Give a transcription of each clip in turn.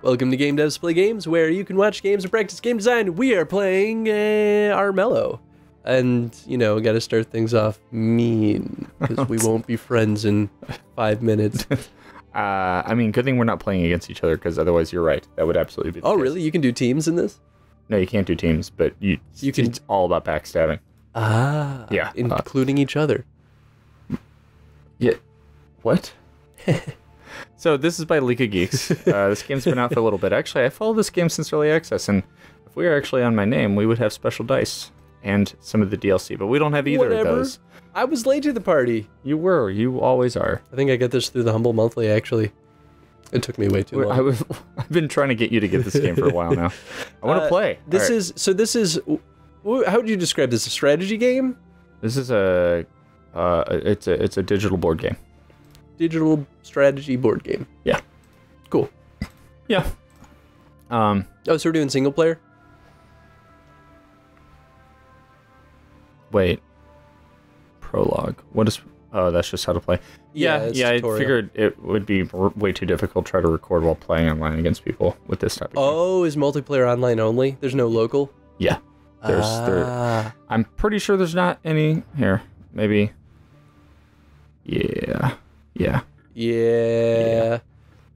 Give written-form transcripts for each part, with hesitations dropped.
Welcome to Game Devs Play Games, where you can watch games and practice game design. We are playing Armello. And, you know, got to start things off mean, because we won't be friends in 5 minutes. I mean, good thing we're not playing against each other, because otherwise you're right. That would absolutely be the case. Really? You can do teams in this? No, you can't do teams, but you can. It's all about backstabbing. Ah. Yeah. Including each other. Yeah. What? So this is by League of Geeks. This game's been out for a little bit. Actually, I followed this game since early access, and if we were actually on my name, we would have special dice and some of the DLC, but we don't have either of those. I was late to the party. You were. You always are. I think I got this through the Humble Monthly, actually. It took me way too long. I've been trying to get you to get this game for a while now. I want to play. This is, how would you describe this? A strategy game? This is it's a digital board game. Digital strategy board game. Yeah. Cool. Yeah. Oh, so we're doing single player? Wait. Prologue. What is... Oh, that's just how to play. Yeah, I figured it would be way too difficult to try to record while playing online against people with this type of game. Is multiplayer online only? There's no local? Yeah. I'm pretty sure there's not any... Here, maybe... Yeah.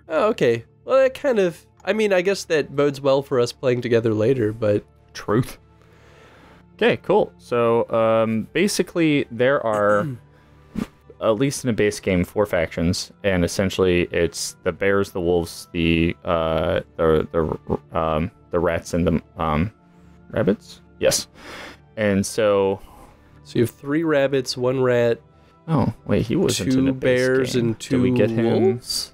Oh, okay. Well, that kind of... I mean, I guess that bodes well for us playing together later, but... Truth. Okay, cool. So, basically, there are, at least in a base game, 4 factions, and essentially it's the bears, the wolves, the rats, and the rabbits? Yes. And so... So you have 3 rabbits, 1 rat... Oh, wait, he wasn't in a base bears game. And 2 Did we get wolves?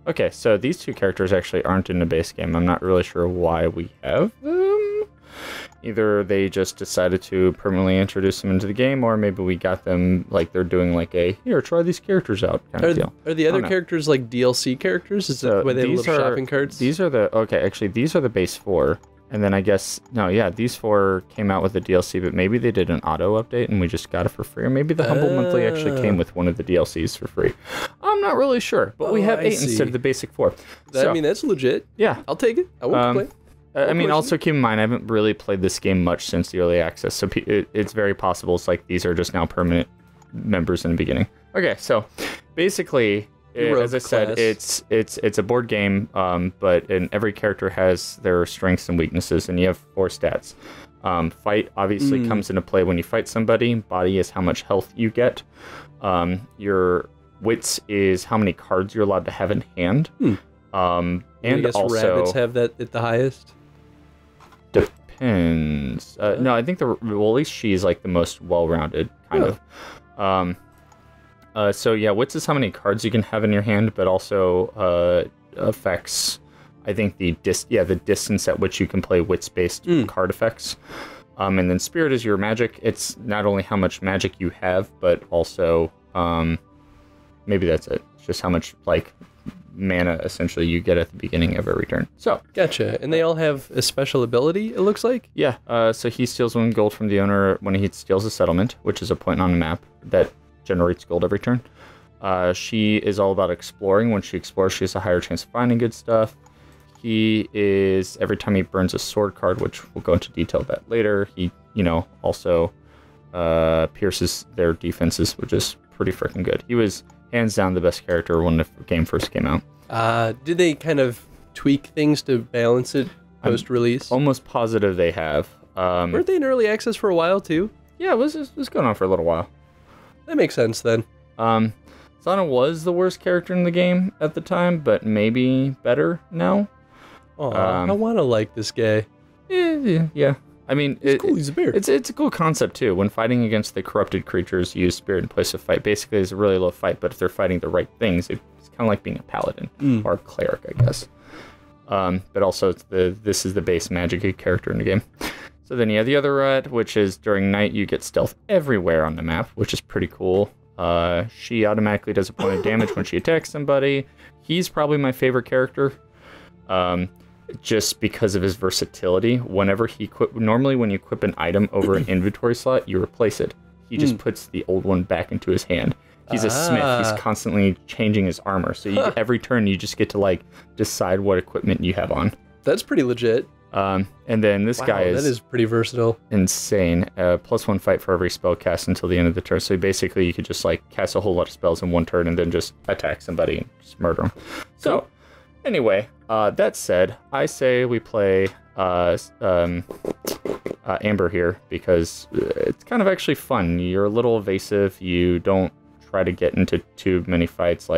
Okay, so these 2 characters actually aren't in the base game. I'm not really sure why we have them. Either they just decided to permanently introduce them into the game, or maybe we got them, like, they're doing, like, a, here, try these characters out kind of deal. Are the other characters, like, DLC characters? Is that why they have little shopping carts? These are these are the base 4. And then I guess, these 4 came out with the DLC, but maybe they did an auto update and we just got it for free. Or maybe the Humble Monthly actually came with one of the DLCs for free. I'm not really sure, but we have 8 instead of the basic 4. I mean, that's legit. Yeah. I'll take it. I won't play. I mean, also keep in mind, I haven't really played this game much since the early access, so it's very possible it's like these are just now permanent members in the beginning. Okay, so basically... As I said, it's a board game, but every character has their strengths and weaknesses, and you have 4 stats. Fight obviously comes into play when you fight somebody. Body is how much health you get. Your wits is how many cards you're allowed to have in hand. And I guess also rabbits have that at the highest. Depends. No, I think at least she's like the most well-rounded kind of. So yeah, wits is how many cards you can have in your hand, but also affects, I think, the distance at which you can play wits-based card effects. And then spirit is your magic. It's not only how much magic you have, but also maybe that's it. It's just how much like mana essentially you get at the beginning of every turn. So gotcha. And they all have a special ability, it looks like? Yeah. So he steals 1 gold from the owner when he steals a settlement, which is a point on the map that generates gold every turn. She is all about exploring. When she explores, she has a higher chance of finding good stuff. He is, every time he burns a sword card, which we'll go into detail that later, he, also pierces their defenses, which is pretty freaking good. He was hands down the best character when the game first came out. Did they kind of tweak things to balance it post-release? Almost positive they have. Weren't they in early access for a while, too? Yeah, it was going on for a little while. That makes sense, then. Sana was the worst character in the game at the time, but maybe better now. I want to like this guy. Yeah. I mean, he's cool. He's a bear. It's a cool concept, too. When fighting against the corrupted creatures, you use spirit in place of fight. Basically, it's a really low fight, but if they're fighting the right things, it's kind of like being a paladin or a cleric, I guess. But also, this is the base magic character in the game. So then you have the other rat, which is during night you get stealth everywhere on the map, which is pretty cool. She automatically does a point of damage when she attacks somebody. He's probably my favorite character, just because of his versatility. Whenever normally when you equip an item over an inventory slot, you replace it. He just puts the old one back into his hand. He's a smith. He's constantly changing his armor. So every turn you just get to like decide what equipment you have on. That's pretty legit. And then this guy that is pretty versatile. Insane. +1 fight for every spell cast until the end of the turn. So basically you could just like cast a whole lot of spells in one turn and then just attack somebody and just murder them. So anyway, that said, I say we play Amber here because it's kind of actually fun. You're a little evasive. You don't try to get into too many fights,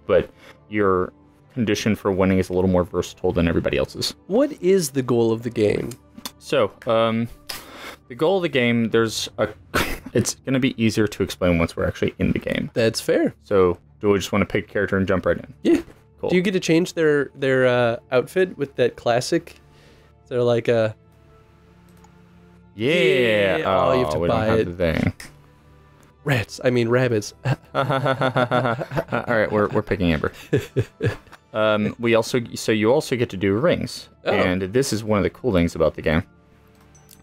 but your condition for winning is a little more versatile than everybody else's. What is the goal of the game? So, the goal of the game, it's going to be easier to explain once we're actually in the game. That's fair. So, do we just want to pick a character and jump right in? Yeah. Cool. Do you get to change their outfit with that classic? They're like a... Yeah. Oh, you have to buy it. The thing. Rabbits. All right, we're picking Amber. You also get to do rings, and this is one of the cool things about the game.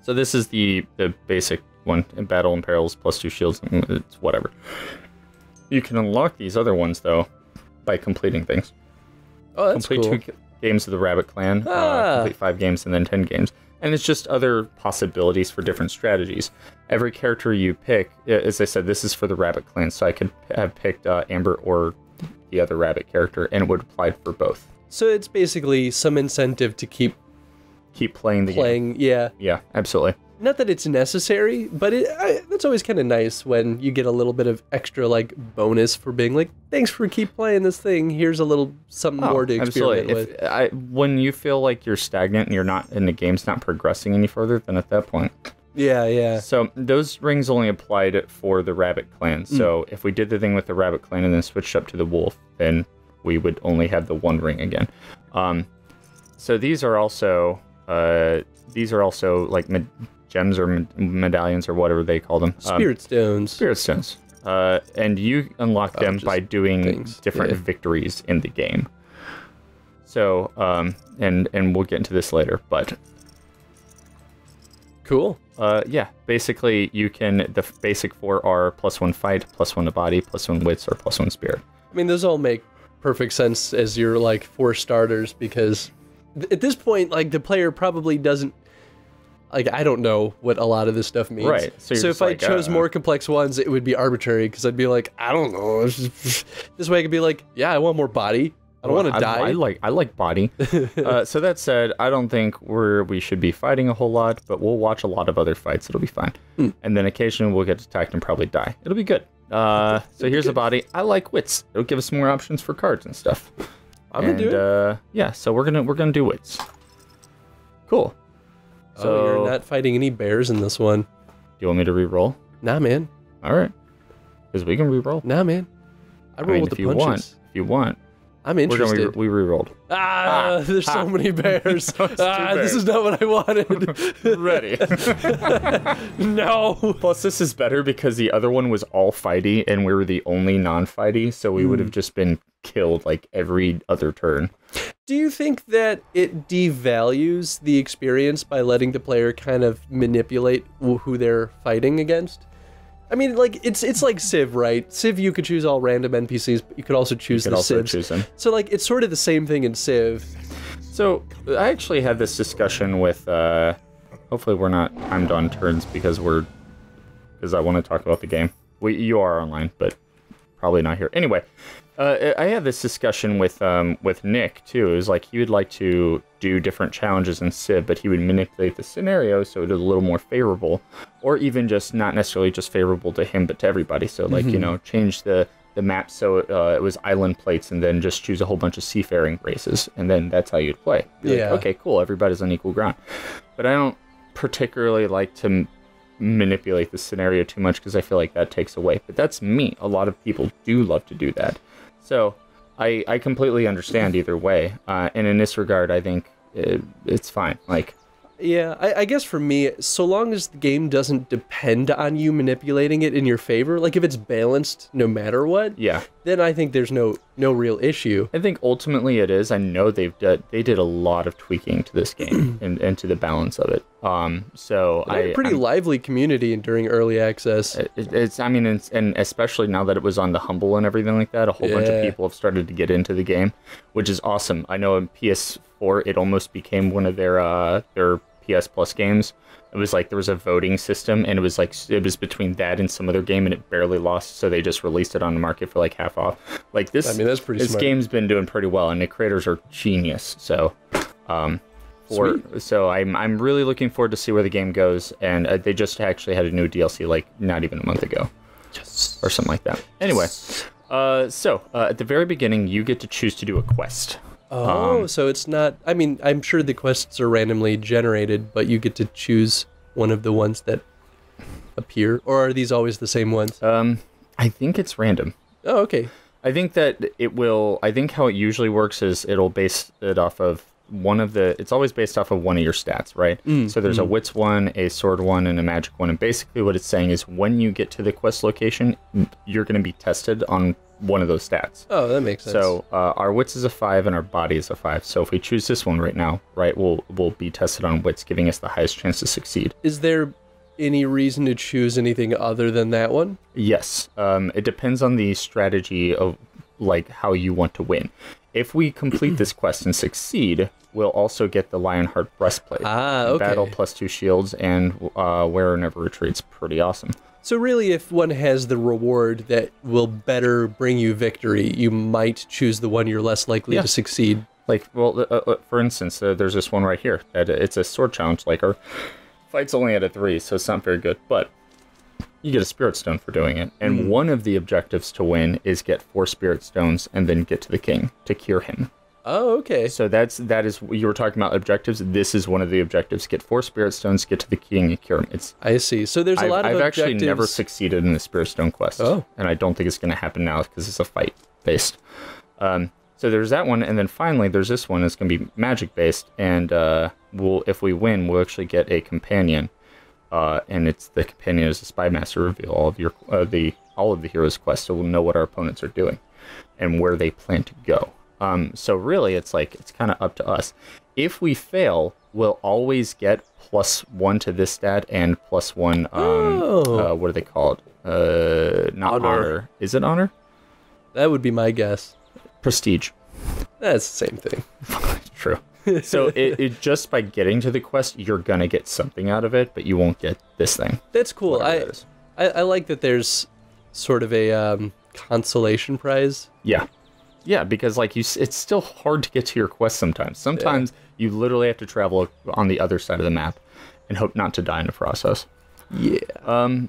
So this is the basic one in battle and perils +2 shields. It's whatever. You can unlock these other ones though by completing things. Oh, that's complete cool. 2 games of the Rabbit Clan. Complete 5 games and then 10 games. And it's just other possibilities for different strategies. Every character you pick, as I said, this is for the Rabbit Clan, so I could have picked Amber or the other Rabbit character, and it would apply for both. So it's basically some incentive to keep playing the game. Yeah. Yeah, absolutely. Not that it's necessary, but that's always kind of nice when you get a little bit of extra like bonus for being like, thanks for keep playing this thing. Here's a little something more to experiment with. When you feel like you're stagnant and you're not in the game's not progressing any further, then at that point. Yeah. So those rings only applied for the Rabbit Clan. So if we did the thing with the Rabbit Clan and then switched up to the Wolf, then we would only have the 1 ring again. So these are also like gems or medallions or whatever they call them. Spirit stones. Spirit stones. And you unlock them by doing different victories in the game. So, and we'll get into this later, but... Cool. Yeah, basically the basic 4 are +1 fight, +1 to body, +1 wits, or +1 spirit. I mean, those all make perfect sense as your like 4 starters because at this point, like the player probably doesn't, like, I don't know what a lot of this stuff means. Right. So if I chose more complex ones, it would be arbitrary because I'd be like, I don't know. This way I could be like, yeah, I want more body. I don't want to die. I like body. So that said, I don't think we should be fighting a whole lot, but we'll watch a lot of other fights. It'll be fine. And then occasionally we'll get attacked and probably die. It'll be good. So here's a body. I like wits. It'll give us some more options for cards and stuff. I'm gonna do it. Yeah. So we're gonna do wits. Cool. So you're not fighting any bears in this one. Do you want me to re-roll? Nah, man. All right. Because we can re-roll. Nah, man. I roll with the punches. If you want. I'm interested. We re-rolled. There's so many bears. This is not what I wanted. Ready. No. Plus, this is better because the other one was all fighty, and we were the only non-fighty, so we would have just been killed like every other turn. Do you think that it devalues the experience by letting the player kind of manipulate who they're fighting against? I mean, like, it's like Civ, right? Civ, you could choose all random NPCs, but you could also choose the Civs. So, like, it's sort of the same thing in Civ. So, I actually had this discussion with, hopefully we're not timed on turns because I want to talk about the game. You are online, but probably not here. Anyway, I had this discussion with Nick, too. It was like he would like to do different challenges in Civ, but he would manipulate the scenario so it is a little more favorable, or even just not necessarily just favorable to him, but to everybody. So, like, you know, change the map so it was island plates and then just choose a whole bunch of seafaring races, and then that's how you'd play. Yeah. Like, okay, cool, everybody's on equal ground. But I don't particularly like to manipulate the scenario too much because I feel like that takes away. But that's me. A lot of people do love to do that. So I completely understand either way. And in this regard, I think it's fine. Like, yeah, I guess for me, so long as the game doesn't depend on you manipulating it in your favor, like if it's balanced no matter what, yeah, then I think there's no real issue. I think ultimately it is. I know they did a lot of tweaking to this game and to the balance of it. So I had a pretty lively community during early access. And especially now that it was on the Humble and everything like that, a whole bunch of people have started to get into the game, which is awesome. I know in PS4 it almost became one of their PS Plus games. It was like there was a voting system, and it was between that and some other game, and it barely lost, so they just released it on the market for like half off. Like this, that's pretty smart. This game's been doing pretty well, and the creators are genius. So, I'm really looking forward to see where the game goes. And they just actually had a new DLC like not even a month ago, or something like that. Anyway, so at the very beginning, you get to choose to do a quest. So it's not... I mean, I'm sure the quests are randomly generated, but you get to choose one of the ones that appear, or are these always the same ones? I think it's random. Oh, okay. I think that it will... I think how it usually works is it'll base it off of it's always based off of one of your stats, right? So there's a wits one, a sword one, and a magic one, and basically what it's saying is when you get to the quest location, you're going to be tested on one of those stats. Oh, that makes sense. So our wits is a 5 and our body is a 5. So if we choose this one right now, right, we'll be tested on wits, giving us the highest chance to succeed. Is there any reason to choose anything other than that one? Yes. It depends on the strategy of like how you want to win. If we complete this quest and succeed, we'll also get the Lionheart breastplate. Okay. Battle +2 shields and wear never retreats. Pretty awesome. So really, if one has the reward that will better bring you victory, you might choose the one you're less likely to succeed. Like, well, for instance, there's this one right here. It's a sword challenge. Like, our fight's only at a 3, so it's not very good. But you get a spirit stone for doing it. And one of the objectives to win is get 4 spirit stones and then get to the king to cure him. Oh, okay. So that is you were talking about objectives. This is one of the objectives: get 4 spirit stones, get to the king, and cure him. I see. So there's a lot of objectives. I've actually never succeeded in the spirit stone quest. Oh, and I don't think it's going to happen now because it's a fight based. So there's that one, and then finally there's this one. It's going to be magic based, and if we win, we'll actually get a companion. And the companion is a spy master. Reveal all of the heroes' quests, so we'll know what our opponents are doing and where they plan to go. So really, it's kind of up to us. If we fail, we'll always get +1 to this stat and +1. What do they call it? Not honor. Is it honor? That would be my guess. Prestige. That's the same thing. True. So it just by getting to the quest, you're gonna get something out of it, but you won't get this thing. That's cool. I like that there's sort of a consolation prize. Yeah. Yeah, because it's still hard to get to your quest sometimes. Sometimes you literally have to travel on the other side of the map and hope not to die in the process. Yeah.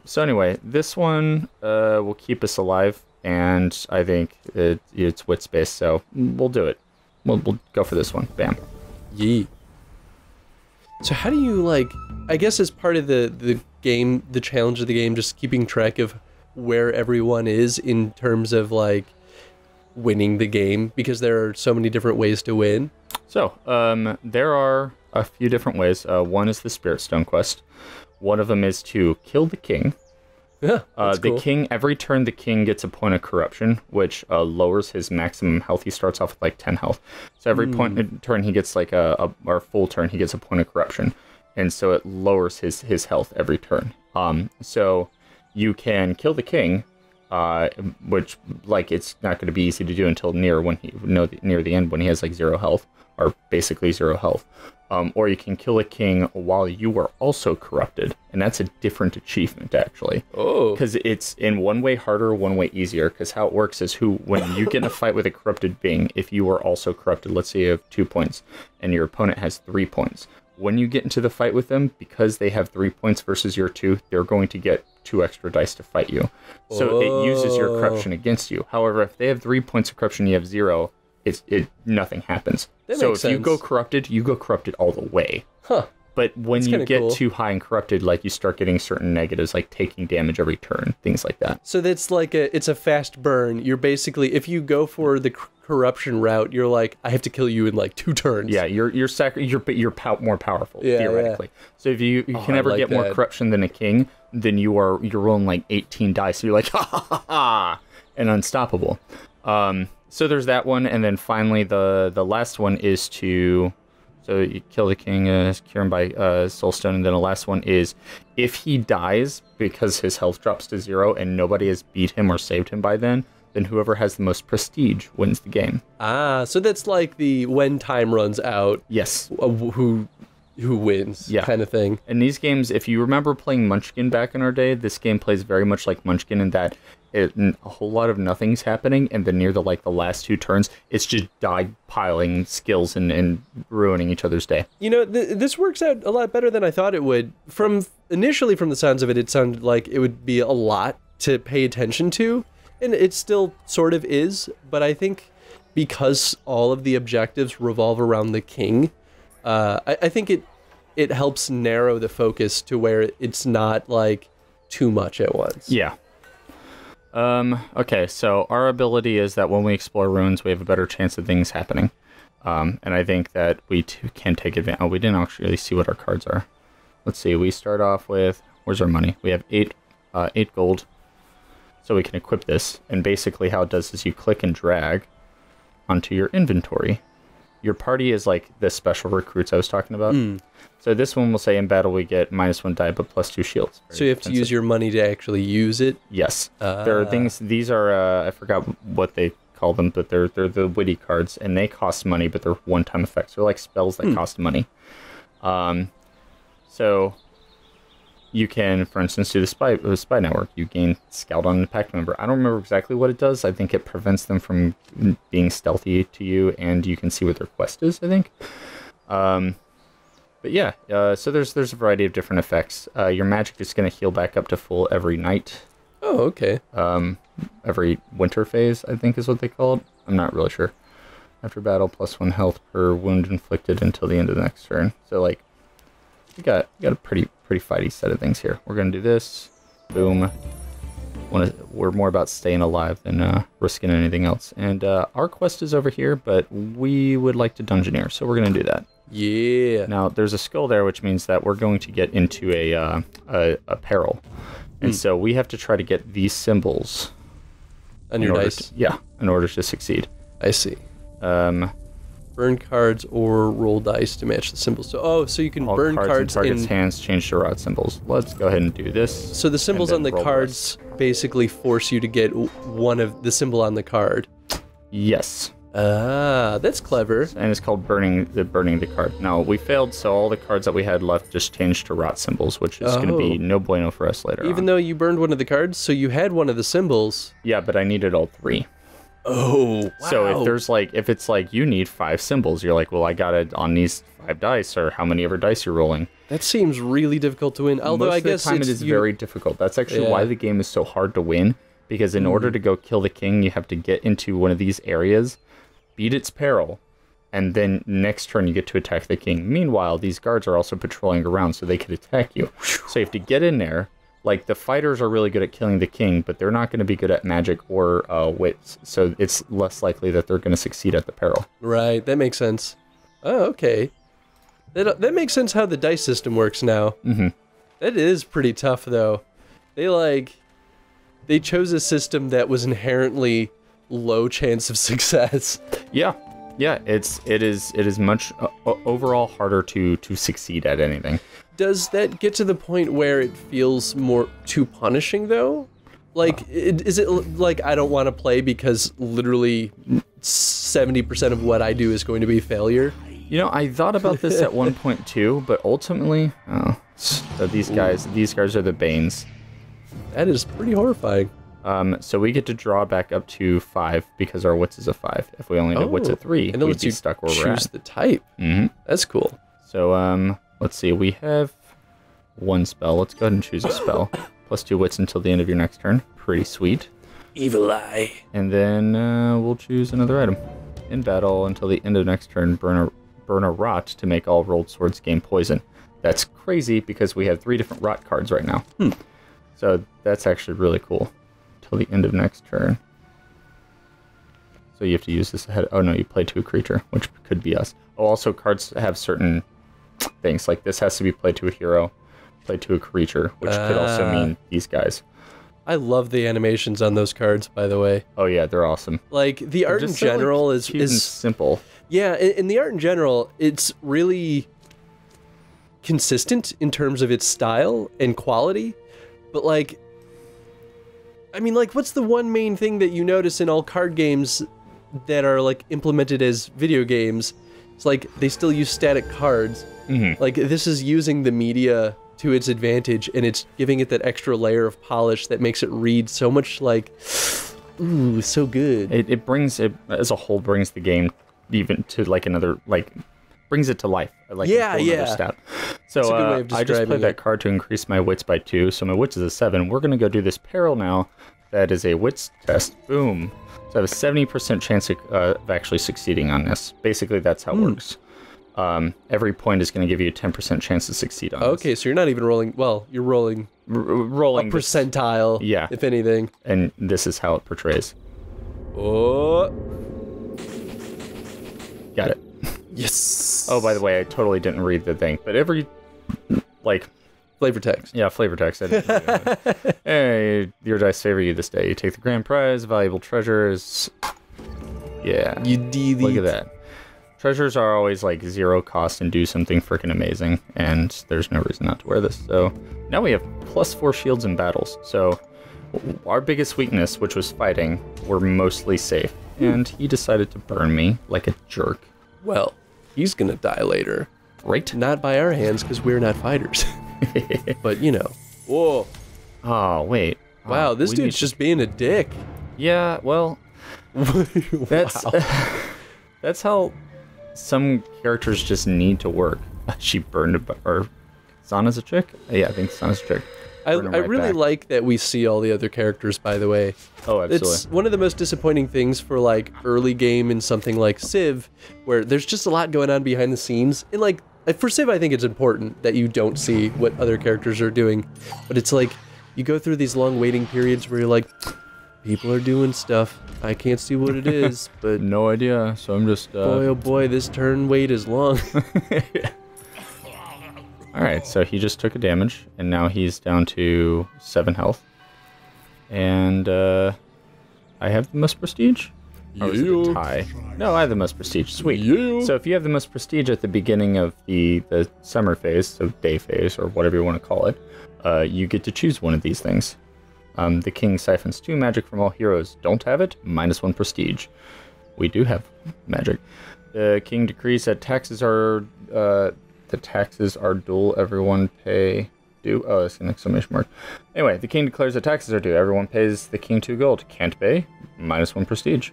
So anyway, this one will keep us alive, and I think it's wits based, so we'll do it. We'll go for this one. Bam. Yee. So how do you I guess as part of the game, the challenge of the game, just keeping track of where everyone is in terms of winning the game, because there are so many different ways to win. So there are a few different ways. One is the Spirit Stone quest. One of them is to kill the king. Yeah, that's the cool. king, every turn the king gets a point of corruption, which lowers his maximum health. He starts off with 10 health. So every turn he gets or full turn he gets a point of corruption, and so it lowers his health every turn. So you can kill the king, which it's not going to be easy to do until near the end when he has 0 health, or basically 0 health. Or you can kill a king while you are also corrupted, and that's a different achievement actually. Oh, because it's in one way harder, one way easier. Because how it works is when you get in a fight with a corrupted being, if you are also corrupted, let's say you have 2 points and your opponent has 3 points. When you get into the fight with them, because they have 3 points versus your 2, they're going to get 2 extra dice to fight you. So it uses your corruption against you. However, if they have 3 points of corruption, you have 0, nothing happens. So if you go corrupted all the way. Huh. But when you get too high and corrupted, you start getting certain negatives, like taking damage every turn, things like that. So that's it's a fast burn. You're basically, if you go for the corruption route, you're I have to kill you in 2 turns. Yeah, you're more powerful, theoretically. Yeah. So if you can ever get more corruption than a king, then you're rolling 18 dice. So you're ha ha ha ha. and unstoppable. So there's that one, and then finally the last one is to... So you kill the king, cure him by soulstone, and then the last one is if he dies because his health drops to 0 and nobody has beat him or saved him by then whoever has the most prestige wins the game. Ah, so that's like the when time runs out. Yes. Who wins kind of thing. In these games, if you remember playing Munchkin back in our day, this game plays very much like Munchkin in that a whole lot of nothing's happening, and then near the last 2 turns, it's just piling skills and ruining each other's day. You know, this works out a lot better than I thought it would. Initially, from the sounds of it, it sounded like it would be a lot to pay attention to, and it still sort of is, but I think because all of the objectives revolve around the king, I think it helps narrow the focus to where it's not like too much at once. Yeah. Okay, so our ability is that when we explore ruins, we have a better chance of things happening. And I think that we too can take advantage. Oh, we didn't actually see what our cards are. Let's see, we start off with, where's our money? We have 8 gold, so we can equip this. And basically how it does is you click and drag onto your inventory. Your party is like the special recruits I was talking about. So this one will say in battle we get -1 die but +2 shields. So you have to use your money to actually use it? Yes. There are things, these are, I forgot what they call them, but they're the witty cards, and they cost money, but they're one-time effects. They're like spells that cost money. So you can, for instance, do the spy network. You gain scout on an pact member. I don't remember exactly what it does. I think it prevents them from being stealthy to you, and you can see what their quest is, I think. But yeah, so there's a variety of different effects. Your magic is going to heal back up to full every night. Oh, okay. Every winter phase, I think is what they call it. I'm not really sure. After battle, +1 health per wound inflicted until the end of the next turn. So like, we got a pretty fighty set of things here. We're gonna do this. Boom. We're more about staying alive than risking anything else. And our quest is over here, but we would like to dungeoneer, so we're gonna do that. Yeah. Now there's a skull there, which means that we're going to get into a peril, and so we have to try to get these symbols on your dice. In order to succeed. I see. Burn cards or roll dice to match the symbols. So, so you can burn cards in target's hands, change to rod symbols. Let's go ahead and do this. So the symbols on the cards basically force you to get one of the symbol on the card. Yes. Ah, that's clever. And it's called burning the card. Now, we failed, so all the cards that we had left just changed to rot symbols, which is going to be no bueno for us later Even though you burned one of the cards, so you had one of the symbols. Yeah, but I needed all 3. Oh, wow. So if it's like you need 5 symbols, you're like, well, I got it on these 5 dice, or how many ever dice you're rolling. That seems really difficult to win. Although Most I guess of the time it is very difficult. That's actually why the game is so hard to win, because in order to go kill the king, you have to get into one of these areas, beat its peril, and then next turn you get to attack the king. Meanwhile, these guards are also patrolling around, so they could attack you. So you have to get in there. Like, the fighters are really good at killing the king, but they're not going to be good at magic or wits, so it's less likely that they're going to succeed at the peril. Right, that makes sense. Oh, okay. That makes sense how the dice system works now. Mm-hmm. That is pretty tough, though. They chose a system that was inherently low chance of success. Yeah, it is much overall harder to succeed at anything. Does that get to the point where it feels more too punishing, though? Like, is it like I don't want to play because literally 70% of what I do is going to be failure? You know, I thought about this at one point too, but ultimately, so these guys are the Banes. That is pretty horrifying. So we get to draw back up to 5 because our wits is a 5. If we only know wits at 3, we'd be stuck where we're at. Choose the type. Mm-hmm. That's cool. So let's see. We have 1 spell. Let's go ahead and choose a spell. +2 wits until the end of your next turn. Pretty sweet. Evil Eye. And then we'll choose another item. In battle until the end of next turn, burn a rot to make all rolled swords gain poison. That's crazy because we have 3 different rot cards right now. So that's actually really cool. Till the end of next turn. So you have to use this ahead. Oh no, you play to a creature, which could be us. Oh, also cards have certain things, like this has to be played to a hero, played to a creature, which could also mean these guys. I love the animations on those cards, by the way. Oh yeah, they're awesome. Like the art in general is simple. Yeah, in the art in general, it's really consistent in terms of its style and quality. But like, I mean, like, what's the one main thing that you notice in all card games that are like implemented as video games? It's like they still use static cards. Like this is using the media to its advantage, and it's giving it that extra layer of polish that makes it read so much like, ooh, so good. It brings it as a whole, brings the game even to like another, like brings it to life. Like another step. So I just played that card to increase my wits by 2. So my wits is a 7. We're gonna go do this peril now. That is a wits test. Boom. So I have a 70% chance of actually succeeding on this. Basically, that's how it works. Every point is going to give you a 10% chance to succeed on this. Okay, so you're not even rolling. Well, you're rolling rolling a percentile. Yeah, if anything. And this is how it portrays. Oh, got it. Yes. Oh, by the way, I totally didn't read the thing, but every like flavor text. Yeah, flavor text. I didn't hey, your dice favor you this day. You take the grand prize, valuable treasures. Yeah. You delete. Look at that. Treasures are always like 0 cost and do something freaking amazing, and there's no reason not to wear this. So now we have +4 shields in battles. So our biggest weakness, which was fighting, we're mostly safe. And he decided to burn me like a jerk. Well, he's gonna die later. Right? Not by our hands, because we're not fighters. But you know. Whoa. Oh, wait. Wow, this dude's just being a dick. Yeah, well, that's that's how some characters just need to work. She burned or Zana's a chick? Yeah, I think Zana's a chick. I really like that we see all the other characters, by the way. Oh, absolutely. It's one of the most disappointing things for like early game in something like Civ, where there's just a lot going on behind the scenes. And like for Civ, I think it's important that you don't see what other characters are doing. But it's like you go through these long waiting periods where you're like, people are doing stuff. I can't see what it is, but no idea. So I'm just boy, oh boy, this turn wait is long. All right, so he just took a damage, and now he's down to 7 health. And I have the most prestige. Or was it a tie? No, I have the most prestige. Sweet. Yeah. So if you have the most prestige at the beginning of the summer phase, so day phase, or whatever you want to call it, you get to choose one of these things. The king siphons 2 magic from all heroes. Don't have it? -1 prestige. We do have magic. The king decrees that taxes are due. Everyone pay due. Oh, that's an exclamation mark. Anyway, the king declares that taxes are due. Everyone pays the king 2 gold. Can't pay? -1 prestige.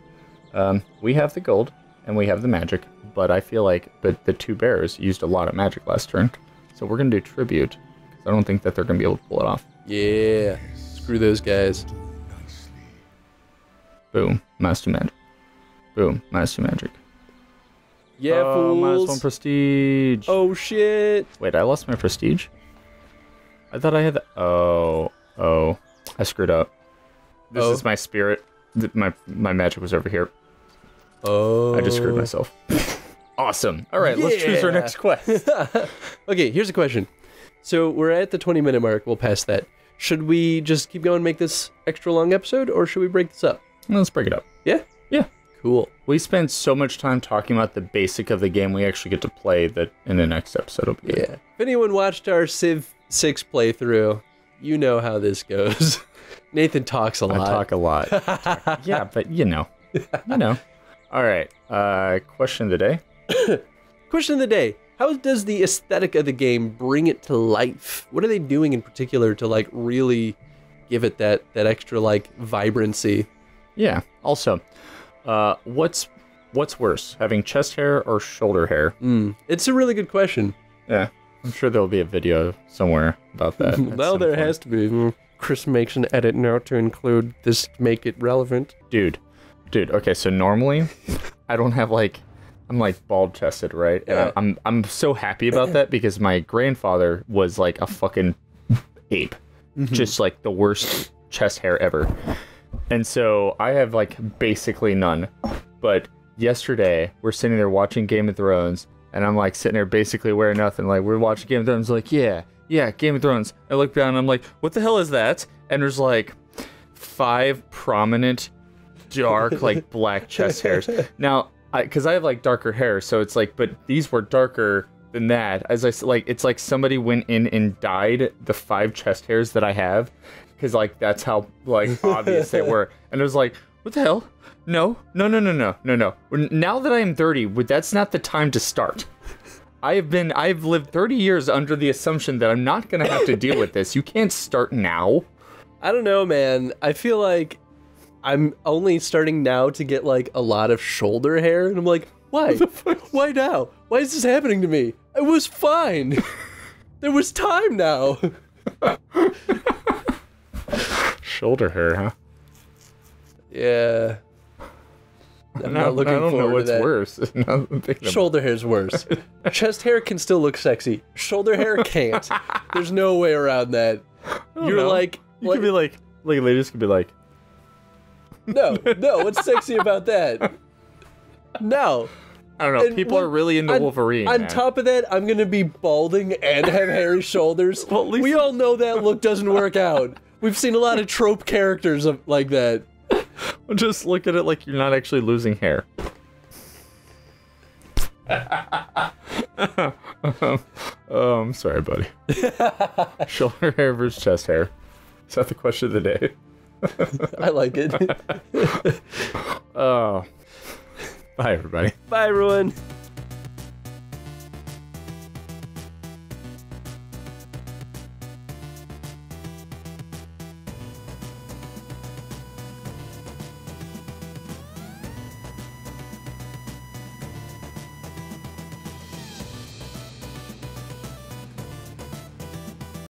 We have the gold and we have the magic, but I feel like the 2 bears used a lot of magic last turn, so we're gonna do tribute. I don't think that they're gonna be able to pull it off. Yeah. Screw those guys. Boom. -2 magic. Boom. -2 magic. Yeah, fools. -1 prestige. Oh, shit. Wait, I lost my prestige? I thought I had the... Oh. I screwed up. This is my spirit. My magic was over here. Oh. I just screwed myself. Awesome. All right, let's choose our next quest. Okay, here's a question. So we're at the 20-minute mark. We'll pass that. Should we just keep going and make this extra long episode, or should we break this up? Let's break it up. Yeah? Yeah. Cool. We spent so much time talking about the basic of the game, we actually get to play that in the next episode. It'll be good. Yeah. If anyone watched our Civ 6 playthrough, you know how this goes. Nathan talks a lot. I talk a lot. Yeah, but you know. All right. Question of the day. Question of the day. How does the aesthetic of the game bring it to life? What are they doing in particular to like really give it that extra like vibrancy? Yeah. Also, what's worse, having chest hair or shoulder hair? It's a really good question. Yeah. I'm sure there'll be a video somewhere about that. Well, there has to be. Chris makes an edit now to include this to make it relevant. Dude. Okay, so normally I don't have like, I'm like bald chested, right? Yeah. And I'm so happy about that because my grandfather was like a fucking ape. Just like the worst chest hair ever. And so I have like basically none. But yesterday we're sitting there watching Game of Thrones and I'm like sitting there basically wearing nothing. Like we're watching Game of Thrones like, yeah, Game of Thrones. I look down and I'm like, what the hell is that? And there's like 5 prominent, dark, like black chest hairs. Now, because I have like darker hair, so it's like, but these were darker than that. As I said, like, it's like somebody went in and dyed the 5 chest hairs that I have, because like that's how like obvious they were. And it was like, what the hell? No. Now that I am 30, that's not the time to start. I've lived 30 years under the assumption that I'm not gonna have to deal with this. You can't start now. I don't know, man. I feel like I'm only starting now to get like a lot of shoulder hair, and I'm like, why? Why now? Why is this happening to me? I was fine. There was time now. Shoulder hair, huh? Yeah. I'm not looking I don't know forward to what's that. worse. Shoulder hair's worse. Chest hair can still look sexy. Shoulder hair can't. There's no way around that. You're know. like... You could be like ladies could be like... No, what's sexy about that? No. I don't know, and people are really into Wolverine. On top of that, I'm gonna be balding and have hairy shoulders. Well, we all know that look doesn't work out. We've seen a lot of trope characters like that. Just look at it like you're not actually losing hair. I'm sorry, buddy. Shoulder hair versus chest hair. Is that the question of the day? I like it. Oh. Bye, everybody. Bye, everyone.